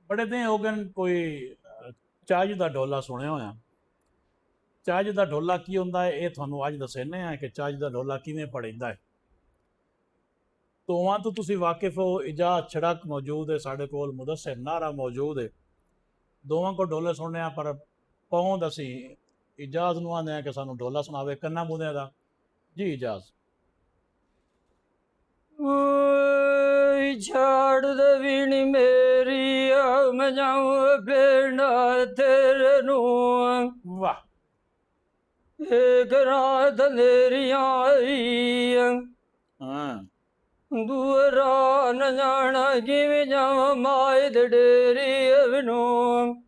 बड़े दिन हो गए कोई ਚੱਜ ਦਾ ਢੋਲਾ ਸੁਣਿਆ ਹੋਇਆ। ਚੱਜ ਦਾ ਢੋਲਾ ਕੀ ਹੁੰਦਾ ਹੈ ਇਹ ਤੁਹਾਨੂੰ ਅੱਜ ਦੱਸਣੇ ਆ ਕਿ ਚੱਜ ਦਾ ਢੋਲਾ ਕਿਵੇਂ ਪੜੀਂਦਾ ਹੈ। ਦੋਵਾਂ ਤੋਂ ਤੁਸੀਂ ਵਾਕਿਫ ਹੋ। ਇਜਾਜ਼ ਛੜਕ ਮੌਜੂਦ ਹੈ ਸਾਡੇ ਕੋਲ, ਮੁਦੱਸਿਰ ਨਾਰਾ ਮੌਜੂਦ ਹੈ। ਦੋਵਾਂ को ਢੋਲੇ ਸੁਣਨੇ ਆ ਪਰ ਪਹੁੰਚ ਅਸੀਂ ਇਜਾਜ਼ ਨੂੰ ਆਉਂਦੇ ਆ ਕਿ ਸਾਨੂੰ ਢੋਲਾ ਸੁਣਾਵੇ ਕੰਨਾਂ ਮੂੰਦਿਆਂ ਦਾ। ਜੀ ਇਜਾਜ਼। ਛਾੜ ਦੇਵੀਣੀ ਮੇਰੀ ਆ ਮੈਂ ਜਾऊं ਬੇੜਾ ਤੇਰੇ ਨੂੰ। ਵਾਹ। ਇੱਕ ਰਾਤ ਹਨੇਰੀ ਆਈ ਹਾਂ। ਦੂਰਾ ਨਾ ਜਾਣਾ ਕਿਵੇਂ ਜਾਵਾਂ ਮਾਏ ਦੇ ਡੇਰੀ ਨੂੰ।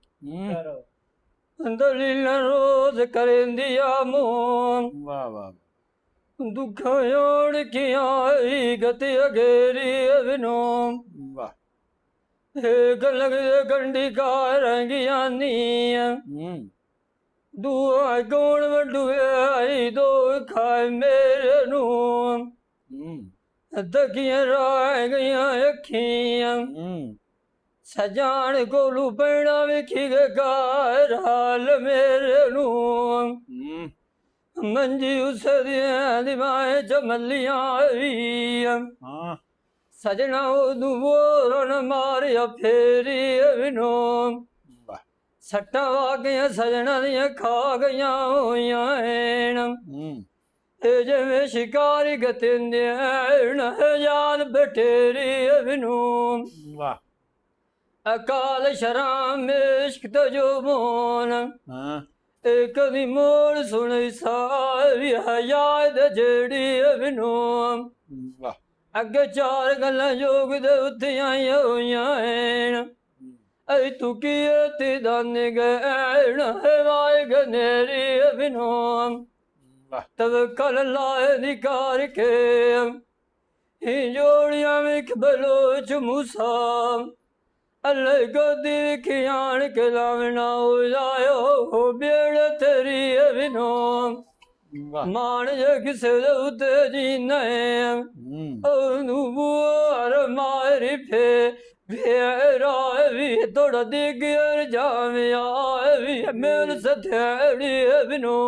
ਦਲੀਲ ਰੋਜ਼ ਕਰੇਂਦੀ ਆ ਮੂੰਹ। ਵਾਹ ਵਾਹ। दुख ओढ़ की आई गति अगेरी विनो। वाह। एक लग गंडी का रंगियानी दुआ गोण वडुए आई दो खाए मेरे नू। दगियां रह गईयां अखियां सजान कोलू पैना विखी गार हाल मेरे नू। मंजी उस दिमाए चमलियां सजना बोरन मारिया फेरी विनो। सट्टा वागियां सजना दियां खा गईयां होइयां जिवें शिकारी गतिंदियां जान बटेरी विनो। अकाल शराम इश्क तजो मोन एक दी मोड़ सुन सारी याद जेड़ी विनो। अगे चार गल्लां योग दे उत्ते आईयां होइयां ऐ तू की ते दाने गैण वाए गनेरी विनो। तवक्कल लाए निकार के जोड़ियां विख बलोच मूसा अल्लाह गोदी खियाण के लावना हो जायो हो बेड़ तेरी विनो। मान जे किसे उते जी नूर मारी फे फेरा भी थोड़ा दिगर जावे भी मेरे सथेड़ी विनो।